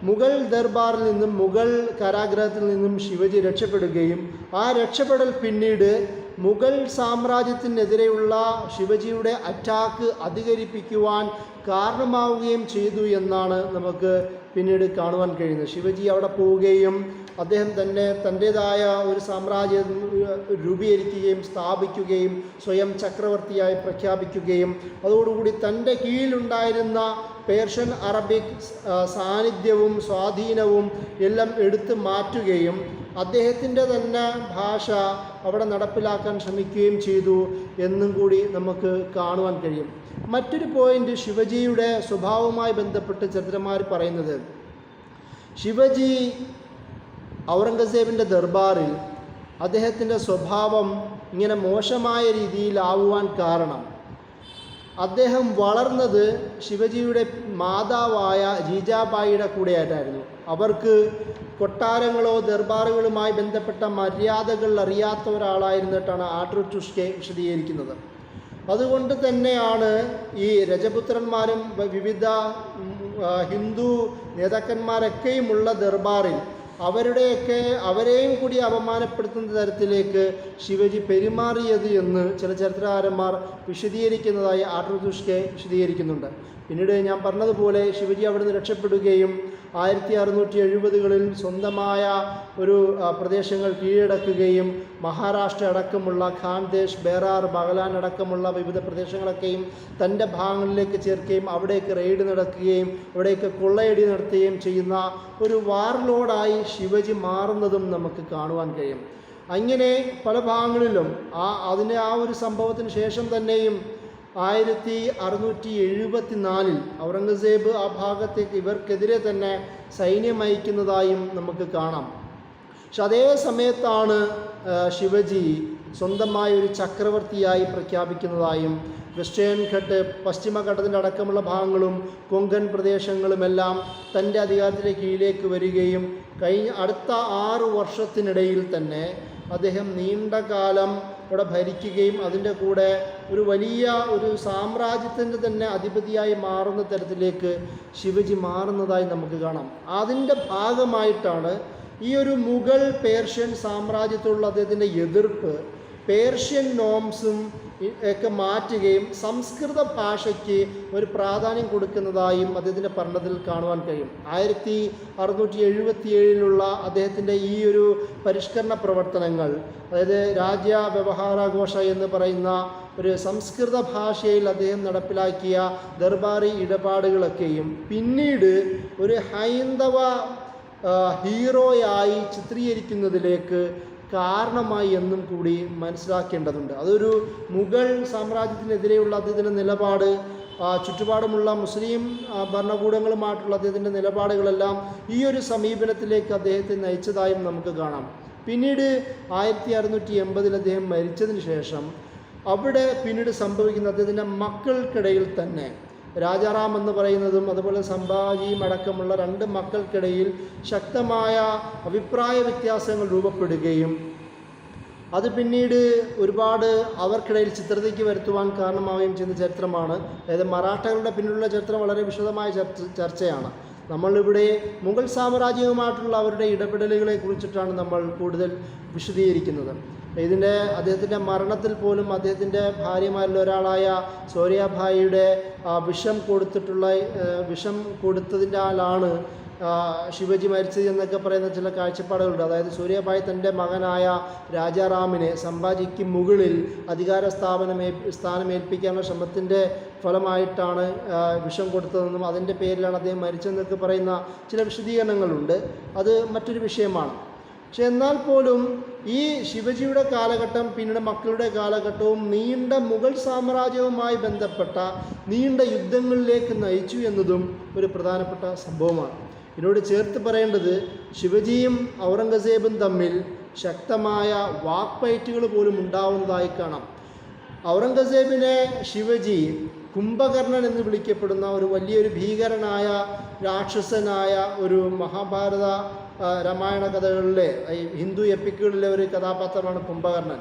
മുഗൾ ദർബാറിൽ നിന്നും, മുഗൾ കാരാഗ്രഹത്തിൽ നിന്നും ശിവജി രക്ഷപ്പെടുകയും ആ രക്ഷപ്പെടൽ പിന്നീട് മുഗൾ സാമ്രാജ്യത്തിനെതിരെയുള്ള ശിവജിയുടെ അറ്റാക്ക് അധികരിപ്പിക്കുവാൻ കാരണമാവുകയും ചെയ്തു എന്നാണ് നമുക്ക് പിന്നീട് കാണുവാൻ കഴിയുന്നത്. ശിവജി അവിടെ പോവുകയും അദ്ദേഹം തൻ്റേതായ ഒരു സാമ്രാജ്യം രൂപീകരിക്കുകയും സ്ഥാപിക്കുകയും സ്വയം ചക്രവർത്തിയായി പ്രഖ്യാപിക്കുകയും അതോടുകൂടി തൻ്റെ കീഴിലുണ്ടായിരുന്ന പേർഷ്യൻ അറബിക് സാന്നിധ്യവും സ്വാധീനവും എല്ലാം എടുത്തു മാറ്റുകയും അദ്ദേഹത്തിൻ്റെ തന്നെ ഭാഷ അവിടെ നടപ്പിലാക്കാൻ ശ്രമിക്കുകയും ചെയ്തു എന്നും കൂടി നമുക്ക് കാണുവാൻ കഴിയും. മറ്റൊരു പോയിന്റ് ശിവജിയുടെ സ്വഭാവവുമായി ബന്ധപ്പെട്ട് ചരിത്രന്മാർ പറയുന്നത്, ശിവജി ഔറംഗസേബിൻ്റെ ദർബാറിൽ അദ്ദേഹത്തിൻ്റെ സ്വഭാവം ഇങ്ങനെ മോശമായ രീതിയിലാവുവാൻ കാരണം അദ്ദേഹം വളർന്നത് ശിവജിയുടെ മാതാവായ ജീജാബായിയുടെ കൂടെയായിട്ടായിരുന്നു. അവർക്ക് കൊട്ടാരങ്ങളോ ദർബാറുകളുമായി ബന്ധപ്പെട്ട മര്യാദകൾ അറിയാത്ത ഒരാളായിരുന്നിട്ടാണ് ആട്രുട്ടുഷ്കെ വിശദീകരിക്കുന്നത്. അതുകൊണ്ട് തന്നെയാണ് ഈ രജപുത്രന്മാരും വിവിധ ഹിന്ദു നേതാക്കന്മാരൊക്കെയുമുള്ള ദർബാറിൽ അവരെയും കൂടി അപമാനപ്പെടുത്തുന്ന തരത്തിലേക്ക് ശിവജി പെരുമാറിയത് എന്ന് ചില ചരിത്രകാരന്മാർ വിശദീകരിക്കുന്നതായി ആട്രുതുഷ്കെ വിശദീകരിക്കുന്നുണ്ട്. പിന്നീട് ഞാൻ പറഞ്ഞതുപോലെ ശിവജി അവിടുന്ന് രക്ഷപ്പെടുകയും 1670-കളിൽ സ്വന്തമായ ഒരു പ്രദേശങ്ങൾ കീഴടക്കുകയും മഹാരാഷ്ട്ര അടക്കമുള്ള ഖാൻദേശ്, ബേറാർ, ബഗലാൻ അടക്കമുള്ള വിവിധ പ്രദേശങ്ങളൊക്കെയും തൻ്റെ ഭാഗങ്ങളിലേക്ക് ചേർക്കുകയും അവിടേക്ക് റെയ്ഡ് നടക്കുകയും അവിടേക്ക് കൊള്ളയടി നടത്തുകയും ചെയ്യുന്ന ഒരു വാർലോഡായി ശിവജി മാറുന്നതും നമുക്ക് കാണുവാൻ കഴിയും. അങ്ങനെ പല ഭാഗങ്ങളിലും ആ ഒരു സംഭവത്തിന് ശേഷം തന്നെയും 1674 ഔറംഗസേബ് ആ ഭാഗത്തേക്ക് ഇവർക്കെതിരെ തന്നെ സൈന്യം അയക്കുന്നതായും നമുക്ക് കാണാം. പക്ഷെ അതേ സമയത്താണ് ശിവജി സ്വന്തമായ ഒരു ചക്രവർത്തിയായി പ്രഖ്യാപിക്കുന്നതായും വെസ്റ്റേൺ ഘട്ട്, പശ്ചിമഘട്ടത്തിൻ്റെ അടക്കമുള്ള ഭാഗങ്ങളും കൊങ്കൺ പ്രദേശങ്ങളുമെല്ലാം തൻ്റെ അധികാരത്തിൻ്റെ കീഴിലേക്ക് വരികയും അടുത്ത 6 വർഷത്തിനിടയിൽ തന്നെ അദ്ദേഹം നീണ്ട കാലം അവിടെ ഭരിക്കുകയും അതിൻ്റെ കൂടെ ഒരു വലിയ ഒരു സാമ്രാജ്യത്തിൻ്റെ തന്നെ അധിപതിയായി മാറുന്ന തരത്തിലേക്ക് ശിവജി മാറുന്നതായി നമുക്ക് കാണാം. അതിൻ്റെ ഭാഗമായിട്ടാണ് ഈ ഒരു മുഗൾ പേർഷ്യൻ സാമ്രാജ്യത്തോടുള്ള അദ്ദേഹത്തിൻ്റെ എതിർപ്പ് പേർഷ്യൻ നോംസും ഒക്കെ മാറ്റുകയും സംസ്കൃത ഭാഷയ്ക്ക് ഒരു പ്രാധാന്യം കൊടുക്കുന്നതായും അദ്ദേഹത്തിൻ്റെ പഠനത്തിൽ കാണുവാൻ കഴിയും. 1677 അദ്ദേഹത്തിൻ്റെ ഈ ഒരു പരിഷ്കരണ പ്രവർത്തനങ്ങൾ, അതായത് രാജ്യ വ്യവഹാരഘോഷ എന്ന് പറയുന്ന ഒരു സംസ്കൃത ഭാഷയിൽ അദ്ദേഹം നടപ്പിലാക്കിയ ദർബാറി ഇടപാടുകളൊക്കെയും പിന്നീട് ഒരു ഹൈന്ദവ ഹീറോയായി ചിത്രീകരിക്കുന്നതിലേക്ക് കാരണമായി എന്നും കൂടി മനസ്സിലാക്കേണ്ടതുണ്ട്. അതൊരു മുഗൾ സാമ്രാജ്യത്തിനെതിരെയുള്ള അദ്ദേഹത്തിൻ്റെ നിലപാട്, ചുറ്റുപാടുമുള്ള മുസ്ലിം ഭരണകൂടങ്ങളുമായിട്ടുള്ള അദ്ദേഹത്തിൻ്റെ നിലപാടുകളെല്ലാം ഈ ഒരു സമീപനത്തിലേക്ക് അദ്ദേഹത്തെ നയിച്ചതായും നമുക്ക് കാണാം. പിന്നീട് 1680 അദ്ദേഹം മരിച്ചതിന് ശേഷം അവിടെ പിന്നീട് സംഭവിക്കുന്ന അദ്ദേഹത്തിൻ്റെ മക്കൾക്കിടയിൽ തന്നെ രാജാറാം എന്ന് പറയുന്നതും അതുപോലെ സംഭാജിയും അടക്കമുള്ള 2 മക്കൾക്കിടയിൽ ശക്തമായ അഭിപ്രായ വ്യത്യാസങ്ങൾ രൂപപ്പെടുകയും അത് പിന്നീട് ഒരുപാട് അവർക്കിടയിൽ ചിത്രതയ്ക്ക് വരുത്തുവാൻ കാരണമാവുകയും ചെയ്യുന്ന ചരിത്രമാണ്. അതായത് മറാഠകളുടെ പിന്നിലുള്ള ചരിത്രം വളരെ വിശദമായ ചർച്ചയാണ്. നമ്മളിവിടെ മുഗൾ സാമ്രാജ്യവുമായിട്ടുള്ള അവരുടെ ഇടപെടലുകളെ കുറിച്ചിട്ടാണ് നമ്മൾ കൂടുതൽ വിശദീകരിക്കുന്നത്. അദ്ദേഹത്തിൻ്റെ മരണത്തിൽ പോലും അദ്ദേഹത്തിൻ്റെ ഭാര്യമാരിൽ ഒരാളായ സോരിയാഭായിയുടെ വിഷം കൊടുത്തതിൻ്റെ ആളാണ് ശിവജി മരിച്ചത് എന്നൊക്കെ പറയുന്ന ചില കാഴ്ചപ്പാടുകളുണ്ട്. അതായത് സൂര്യഭായ് തൻ്റെ മകനായ രാജാറാമിനെ സംഭാജിക്ക് മുകളിൽ അധികാര സ്ഥാനമേൽപ്പിക്കാനുള്ള ശ്രമത്തിൻ്റെ ഫലമായിട്ടാണ് വിഷം കൊടുത്തതെന്നും അതിൻ്റെ പേരിലാണ് അദ്ദേഹം മരിച്ചതെന്നൊക്കെ പറയുന്ന ചില വിശദീകരണങ്ങളുണ്ട്. അത് മറ്റൊരു വിഷയമാണ്. പക്ഷെ എന്നാൽ പോലും ഈ ശിവജിയുടെ കാലഘട്ടം പിന്നീട് മക്കളുടെ കാലഘട്ടവും നീണ്ട മുഗൾ സാമ്രാജ്യവുമായി ബന്ധപ്പെട്ട നീണ്ട യുദ്ധങ്ങളിലേക്ക് നയിച്ചു എന്നതും ഒരു പ്രധാനപ്പെട്ട സംഭവമാണ്. ഇതിനോട് ചേർത്ത് പറയേണ്ടത് ശിവജിയും ഔറംഗസേബും തമ്മിൽ ശക്തമായ വാക്പയറ്റുകൾ പോലും ഉണ്ടാവുന്നതായി കാണാം. ഔറംഗസേബിനെ ശിവജി കുംഭകർണൻ എന്ന് വിളിക്കപ്പെടുന്ന ഒരു വലിയൊരു ഭീകരനായ രാക്ഷസനായ ഒരു മഹാഭാരത രാമായണ കഥകളിലെ ഹിന്ദു എപ്പിക്കുകളിലെ ഒരു കഥാപാത്രമാണ് കുംഭകർണൻ.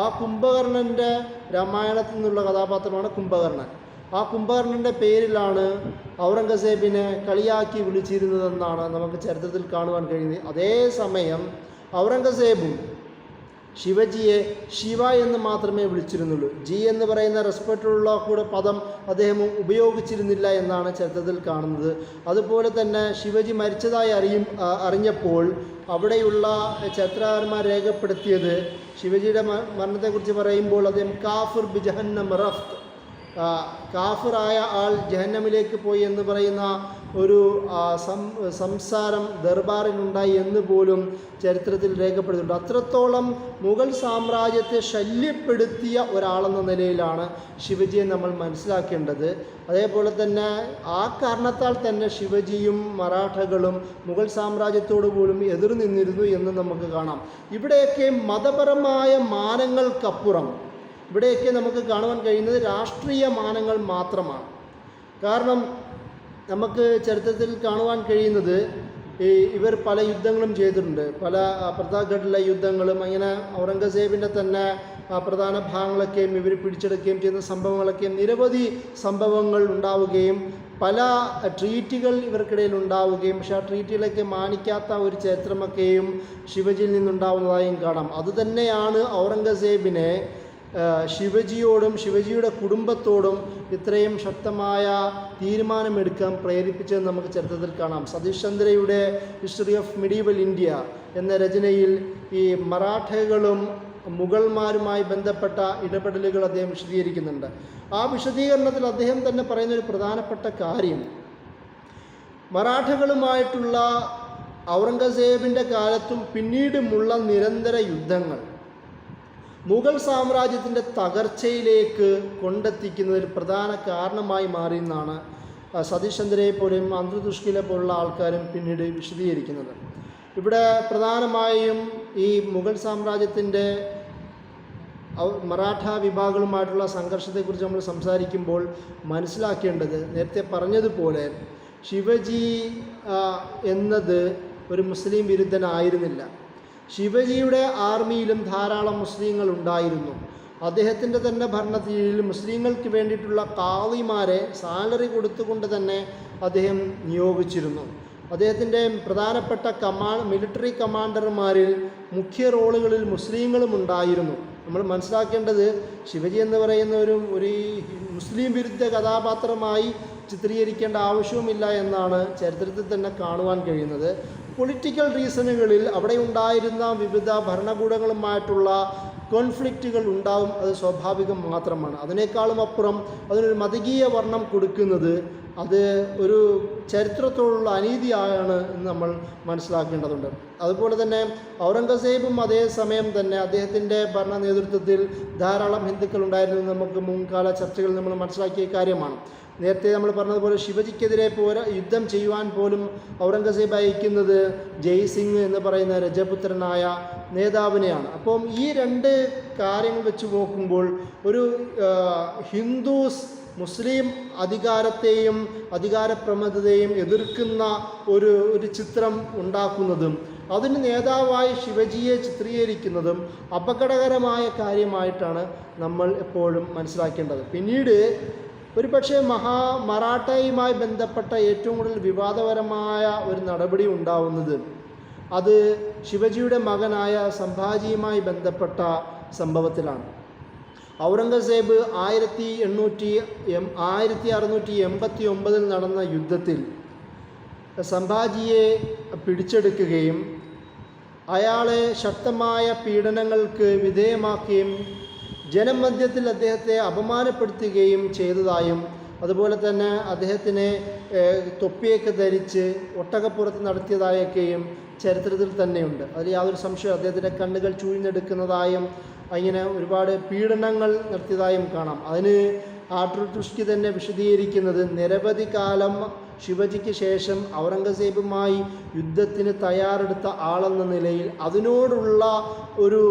ആ കുംഭകർണൻ്റെ രാമായണത്തിൽ നിന്നുള്ള കഥാപാത്രമാണ് കുംഭകർണൻ. ആ കുംഭകർണൻ്റെ പേരിലാണ് ഔറംഗസേബിനെ കളിയാക്കി വിളിച്ചിരുന്നതെന്നാണ് നമുക്ക് ചരിത്രത്തിൽ കാണുവാൻ കഴിയുന്നത്. അതേസമയം ഔറംഗസേബും ശിവജിയെ ശിവ എന്ന് മാത്രമേ വിളിച്ചിരുന്നുള്ളൂ. ജി എന്ന് പറയുന്ന റെസ്പെക്റ്റുള്ള കൂടെ പദം അദ്ദേഹം ഉപയോഗിച്ചിരുന്നില്ല എന്നാണ് ചരിത്രത്തിൽ കാണുന്നത്. അതുപോലെ തന്നെ ശിവജി മരിച്ചതായി അറിഞ്ഞപ്പോൾ അവിടെയുള്ള ചരിത്രകാരന്മാർ രേഖപ്പെടുത്തിയത് ശിവജിയുടെ മരണത്തെക്കുറിച്ച് പറയുമ്പോൾ അദ്ദേഹം കാഫിർ ബിജഹന്നം റഫ്ത്, കാഫിറായ ആൾ ജഹന്നമിലേക്ക് പോയി എന്ന് പറയുന്ന ഒരു സംസാരം ദർബാറിനുണ്ടായി എന്ന് പോലും ചരിത്രത്തിൽ രേഖപ്പെടുത്തിയിട്ടുണ്ട്. അത്രത്തോളം മുഗൾ സാമ്രാജ്യത്തെ ശല്യപ്പെടുത്തിയ ഒരാളെന്ന നിലയിലാണ് ശിവജിയെ നമ്മൾ മനസ്സിലാക്കേണ്ടത്. അതേപോലെ തന്നെ ആ കാരണത്താൽ തന്നെ ശിവജിയും മറാഠകളും മുഗൾ സാമ്രാജ്യത്തോടു പോലും എതിർ നിന്നിരുന്നു എന്ന് നമുക്ക് കാണാം. ഇവിടെയൊക്കെ മതപരമായ മാനങ്ങൾക്കപ്പുറം ഇവിടെയൊക്കെ നമുക്ക് കാണുവാൻ കഴിയുന്നത് രാഷ്ട്രീയ മാനങ്ങൾ മാത്രമാണ്. കാരണം നമുക്ക് ചരിത്രത്തിൽ കാണുവാൻ കഴിയുന്നത് ഇവർ പല യുദ്ധങ്ങളും ചെയ്തിട്ടുണ്ട്. പല പ്രതാപ്ഗഡിലെ യുദ്ധങ്ങളും അങ്ങനെ ഔറംഗസേബിൻ്റെ തന്നെ പ്രധാന ഭാഗങ്ങളൊക്കെയും ഇവർ പിടിച്ചെടുക്കുകയും ചെയ്യുന്ന സംഭവങ്ങളൊക്കെയും നിരവധി സംഭവങ്ങൾ ഉണ്ടാവുകയും പല ട്രീറ്റുകൾ ഇവർക്കിടയിൽ ഉണ്ടാവുകയും പക്ഷേ ആ ട്രീറ്റുകളൊക്കെ മാനിക്കാത്ത ഒരു ചരിത്രമൊക്കെയും ശിവജിയിൽ നിന്നുണ്ടാവുന്നതായും കാണാം. അതുതന്നെയാണ് ഔറംഗസേബിനെ ശിവജിയോടും ശിവജിയുടെ കുടുംബത്തോടും ഇത്രയും ശക്തമായ തീരുമാനമെടുക്കാൻ പ്രേരിപ്പിച്ചതെന്ന് നമുക്ക് ചരിത്രത്തിൽ കാണാം. സതീഷ് ചന്ദ്രയുടെ ഹിസ്റ്ററി ഓഫ് മിഡീവൽ ഇന്ത്യ എന്ന രചനയിൽ ഈ മറാഠകളും മുഗൾമാരുമായി ബന്ധപ്പെട്ട ഇടപെടലുകൾ അദ്ദേഹം വിശദീകരിക്കുന്നുണ്ട്. ആ വിശദീകരണത്തിൽ അദ്ദേഹം തന്നെ പറയുന്ന ഒരു പ്രധാനപ്പെട്ട കാര്യം മറാഠകളുമായിട്ടുള്ള ഔറംഗസേബിൻ്റെ കാലത്തും പിന്നീടുമുള്ള നിരന്തര യുദ്ധങ്ങൾ മുഗൾ സാമ്രാജ്യത്തിൻ്റെ തകർച്ചയിലേക്ക് കൊണ്ടെത്തിക്കുന്നതിൽ പ്രധാന കാരണമായി മാറിയെന്നാണ് സതീഷ് ചന്ദ്രയെ പോലെയും അന്തർദുഷ്കിലെ പോലുള്ള ആൾക്കാരും പിന്നീട് വിശദീകരിക്കുന്നത്. ഇവിടെ പ്രധാനമായും ഈ മുഗൾ സാമ്രാജ്യത്തിൻ്റെ മറാഠ വിഭാഗങ്ങളുമായിട്ടുള്ള സംഘർഷത്തെക്കുറിച്ച് നമ്മൾ സംസാരിക്കുമ്പോൾ മനസ്സിലാക്കേണ്ടത് നേരത്തെ പറഞ്ഞതുപോലെ ശിവജി എന്നത് ഒരു മുസ്ലിം വിരുദ്ധനായിരുന്നില്ല. ശിവജിയുടെ ആർമിയിലും ധാരാളം മുസ്ലിങ്ങൾ ഉണ്ടായിരുന്നു. അദ്ദേഹത്തിൻ്റെ തന്നെ ഭരണത്തിൽ മുസ്ലിങ്ങൾക്ക് വേണ്ടിയിട്ടുള്ള കാളിമാരെ സാലറി കൊടുത്തുകൊണ്ട് തന്നെ അദ്ദേഹം നിയോഗിച്ചിരുന്നു. അദ്ദേഹത്തിൻ്റെ പ്രധാനപ്പെട്ട മിലിറ്ററി കമാൻഡർമാരിൽ മുഖ്യ റോളുകളിൽ മുസ്ലിങ്ങളും ഉണ്ടായിരുന്നു. നമ്മൾ മനസ്സിലാക്കേണ്ടത് ശിവജി എന്ന് പറയുന്ന ഒരു മുസ്ലിം വിരുദ്ധ കഥാപാത്രമായി ചിത്രീകരിക്കേണ്ട ആവശ്യവുമില്ല എന്നാണ് ചരിത്രത്തിൽ തന്നെ കാണുവാൻ കഴിയുന്നത്. പൊളിറ്റിക്കൽ റീസണുകളിൽ അവിടെ ഉണ്ടായിരുന്ന വിവിധ ഭരണകൂടങ്ങളുമായിട്ടുള്ള കോൺഫ്ലിക്റ്റുകൾ ഉണ്ടാവും, അത് സ്വാഭാവികം മാത്രമാണ്. അതിനേക്കാളും അപ്പുറം അതിനൊരു മതകീയ വർണ്ണം കൊടുക്കുന്നത് അത് ഒരു ചരിത്രത്തോടുള്ള അനീതിയാണ് എന്ന് നമ്മൾ മനസ്സിലാക്കേണ്ടതുണ്ട്. അതുപോലെ തന്നെ ഔറംഗസേബും അതേസമയം തന്നെ അദ്ദേഹത്തിൻ്റെ ഭരണ നേതൃത്വത്തിൽ ധാരാളം ഹിന്ദുക്കൾ ഉണ്ടായിരുന്നു എന്ന് നമുക്ക് മുൻകാല ചർച്ചകളിൽ നമ്മൾ മനസ്സിലാക്കിയ കാര്യമാണ്. നേരത്തെ നമ്മൾ പറഞ്ഞതുപോലെ ശിവജിക്കെതിരെ യുദ്ധം ചെയ്യുവാൻ പോലും ഔറംഗസേബ് അയക്കുന്നത് ജയ്സിംഗ് എന്ന് പറയുന്ന രജപുത്രനായ നേതാവിനെയാണ്. അപ്പം ഈ രണ്ട് കാര്യങ്ങൾ വെച്ച് നോക്കുമ്പോൾ ഒരു മുസ്ലിം അധികാരത്തെയും അധികാരപ്രമേയത്തെയും എതിർക്കുന്ന ഒരു ചിത്രം ഉണ്ടാക്കുന്നതും അതിന് നേതാവായി ശിവജിയെ ചിത്രീകരിക്കുന്നതും അപകടകരമായ കാര്യമായിട്ടാണ് നമ്മൾ എപ്പോഴും മനസ്സിലാക്കേണ്ടത്. പിന്നീട് ഒരുപക്ഷെ മറാഠയുമായി ബന്ധപ്പെട്ട ഏറ്റവും കൂടുതൽ വിവാദപരമായ ഒരു നടപടി ഉണ്ടാവുന്നത് അത് ശിവജിയുടെ മകനായ സംഭാജിയുമായി ബന്ധപ്പെട്ട സംഭവത്തിലാണ്. ഔറംഗസേബ് 1689 നടന്ന യുദ്ധത്തിൽ സംഭാജിയെ പിടിച്ചെടുക്കുകയും അയാളെ ശക്തമായ പീഡനങ്ങൾക്ക് വിധേയമാക്കുകയും ജനമധ്യത്തിൽ അദ്ദേഹത്തെ അപമാനപ്പെടുത്തുകയും ചെയ്തതായും അതുപോലെ തന്നെ അദ്ദേഹത്തിനെ തൊപ്പിയൊക്കെ ധരിച്ച് ഒട്ടകപ്പുറത്ത് നടത്തിയതായൊക്കെയും ചരിത്രത്തിൽ തന്നെയുണ്ട്. അതിൽ യാതൊരു സംശയവും അദ്ദേഹത്തിൻ്റെ കണ്ണുകൾ ചൂഴ്ന്നെടുക്കുന്നതായും അങ്ങനെ ഒരുപാട് പീഡനങ്ങൾ നടത്തിയതായും കാണാം. അതിന് ആർട്ടുഷ്കി തന്നെ വിശദീകരിക്കുന്നത്, നിരവധി കാലം ശിവജിക്ക് ശേഷം ഔറംഗസേബുമായി യുദ്ധത്തിന് തയ്യാറെടുത്ത ആളെന്ന നിലയിൽ അതിനോടുള്ള ഒരു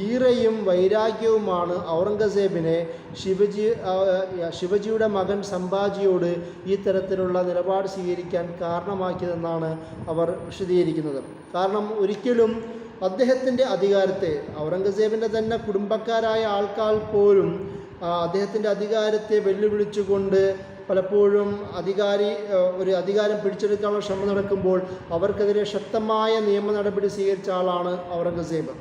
ഈറയും വൈരാഗ്യവുമാണ് ഔറംഗസേബിനെ ശിവജിയുടെ മകൻ സംഭാജിയോട് ഈ തരത്തിലുള്ള നിലപാട് സ്വീകരിക്കാൻ കാരണമാക്കിയതെന്നാണ് അവർ വിശദീകരിക്കുന്നത്. കാരണം ഒരിക്കലും അദ്ദേഹത്തിൻ്റെ അധികാരത്തെ, ഔറംഗസേബിൻ്റെ തന്നെ കുടുംബക്കാരായ ആൾക്കാർ പോലും അദ്ദേഹത്തിൻ്റെ അധികാരത്തെ വെല്ലുവിളിച്ചുകൊണ്ട് പലപ്പോഴും ഒരു അധികാരം പിടിച്ചെടുക്കാനുള്ള ശ്രമം നടക്കുമ്പോൾ അവർക്കെതിരെ ശക്തമായ നിയമ നടപടി സ്വീകരിച്ച ആളാണ് ഔറംഗസേബ്.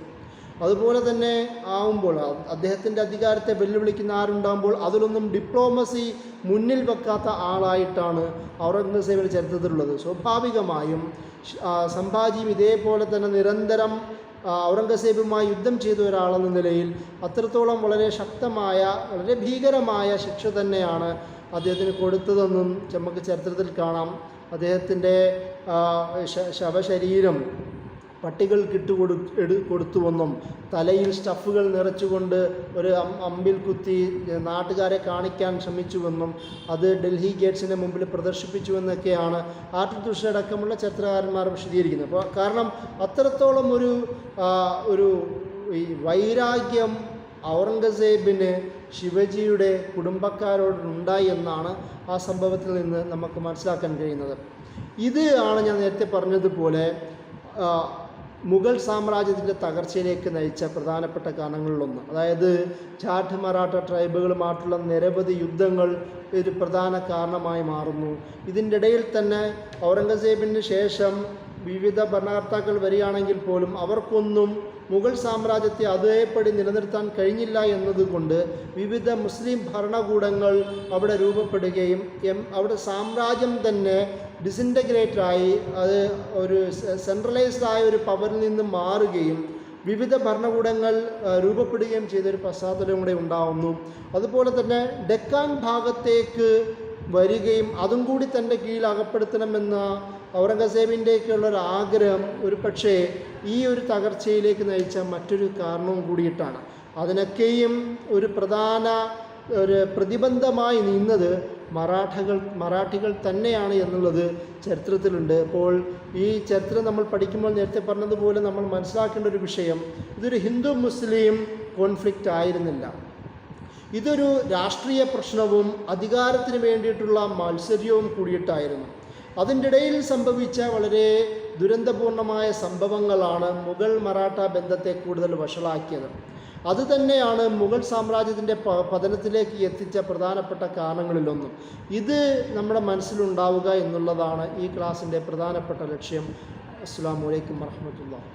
അതുപോലെ തന്നെ ആവുമ്പോൾ അദ്ദേഹത്തിൻ്റെ അധികാരത്തെ വെല്ലുവിളിക്കുന്ന ആരുണ്ടാകുമ്പോൾ അതിലൊന്നും ഡിപ്ലോമസി മുന്നിൽ വെക്കാത്ത ആളായിട്ടാണ് ഔറംഗസേബിൻ്റെ ചരിത്രത്തിലുള്ളത്. സ്വാഭാവികമായും സംഭാജിയും ഇതേപോലെ തന്നെ നിരന്തരം ഔറംഗസേബുമായി യുദ്ധം ചെയ്ത ഒരാളെന്ന നിലയിൽ അത്രത്തോളം വളരെ ശക്തമായ, വളരെ ഭീകരമായ ശിക്ഷ തന്നെയാണ് അദ്ദേഹത്തിന് കൊടുത്തതെന്നും നമുക്ക് ചരിത്രത്തിൽ കാണാം. അദ്ദേഹത്തിൻ്റെ ശവശരീരം പട്ടികൾക്ക് കൊടുത്തുവെന്നും തലയിൽ സ്റ്റഫുകൾ നിറച്ചുകൊണ്ട് ഒരു അമ്പിൽ കുത്തി നാട്ടുകാരെ കാണിക്കാൻ ശ്രമിച്ചുവെന്നും അത് ഡൽഹി ഗേറ്റ്സിൻ്റെ മുമ്പിൽ പ്രദർശിപ്പിച്ചുവെന്നൊക്കെയാണ് ആർട്ടുഷ്കി അടക്കമുള്ള ചരിത്രകാരന്മാർ വിശദീകരിക്കുന്നത്. അപ്പോൾ കാരണം അത്രത്തോളം ഒരു വൈരാഗ്യം ഔറംഗസേബിന് ശിവജിയുടെ കുടുംബക്കാരോടുണ്ടായി എന്നാണ് ആ സംഭവത്തിൽ നിന്ന് നമുക്ക് മനസ്സിലാക്കാൻ കഴിയുന്നത്. ഇത് ആണ് ഞാൻ നേരത്തെ പറഞ്ഞതുപോലെ മുഗൾ സാമ്രാജ്യത്തിൻ്റെ തകർച്ചയിലേക്ക് നയിച്ച പ്രധാനപ്പെട്ട കാരണങ്ങളിലൊന്ന്. അതായത് ജാട്ട് മറാഠ ട്രൈബുകളുമായിട്ടുള്ള നിരവധി യുദ്ധങ്ങൾ ഒരു പ്രധാന കാരണമായി മാറുന്നു. ഇതിൻ്റെ ഇടയിൽ തന്നെ ഔറംഗസേബിന് ശേഷം വിവിധ ഭരണകർത്താക്കൾ വരികയാണെങ്കിൽ പോലും അവർക്കൊന്നും മുഗൾ സാമ്രാജ്യത്തെ അതേപടി നിലനിർത്താൻ കഴിഞ്ഞില്ല എന്നതുകൊണ്ട് വിവിധ മുസ്ലിം ഭരണകൂടങ്ങൾ അവിടെ രൂപപ്പെടുകയും അവിടെ സാമ്രാജ്യം തന്നെ ഡിസിൻറ്റഗ്രേറ്റഡായി, അത് ഒരു സെൻട്രലൈസ്ഡ് ആയ ഒരു പവറിൽ നിന്ന് മാറുകയും വിവിധ ഭരണകൂടങ്ങൾ രൂപപ്പെടുകയും ചെയ്തൊരു പശ്ചാത്തലം കൂടെ ഉണ്ടാവുന്നു. അതുപോലെ തന്നെ ഡെക്കാൻ ഭാഗത്തേക്ക് വരികയും അതും കൂടി തൻ്റെ കീഴിൽ അകപ്പെടുത്തണമെന്ന ഔറംഗസേബിൻ്റെയൊക്കെയുള്ളൊരു ആഗ്രഹം ഒരു പക്ഷേ ഈ ഒരു തകർച്ചയിലേക്ക് നയിച്ച മറ്റൊരു കാരണവും കൂടിയിട്ടാണ്. അതിനൊക്കെയും ഒരു പ്രധാന പ്രതിബന്ധമായി നിന്നത് മറാഠികൾ തന്നെയാണ് എന്നുള്ളത് ചരിത്രത്തിലുണ്ട്. അപ്പോൾ ഈ ചരിത്രം നമ്മൾ പഠിക്കുമ്പോൾ നേരത്തെ പറഞ്ഞതുപോലെ നമ്മൾ മനസ്സിലാക്കേണ്ട ഒരു വിഷയം, ഇതൊരു ഹിന്ദു മുസ്ലിം കോൺഫ്ലിക്റ്റ് ആയിരുന്നില്ല. ഇതൊരു രാഷ്ട്രീയ പ്രശ്നവും അധികാരത്തിന് വേണ്ടിയിട്ടുള്ള മത്സര്യവും കൂടിയിട്ടായിരുന്നു. അതിൻ്റെ ഇടയിൽ സംഭവിച്ച വളരെ ദുരന്തപൂർണമായ സംഭവങ്ങളാണ് മുഗൾ മറാഠ ബന്ധത്തെ കൂടുതൽ വഷളാക്കിയത്. അതുതന്നെയാണ് മുഗൾ സാമ്രാജ്യത്തിൻ്റെ പതനത്തിലേക്ക് എത്തിച്ച പ്രധാനപ്പെട്ട കാരണങ്ങളിലൊന്നും. ഇത് നമ്മുടെ മനസ്സിലുണ്ടാവുക എന്നുള്ളതാണ് ഈ ക്ലാസ്സിൻ്റെ പ്രധാനപ്പെട്ട ലക്ഷ്യം. അസ്സലാമു അലൈക്കും വറഹ്മത്തുള്ളാഹി.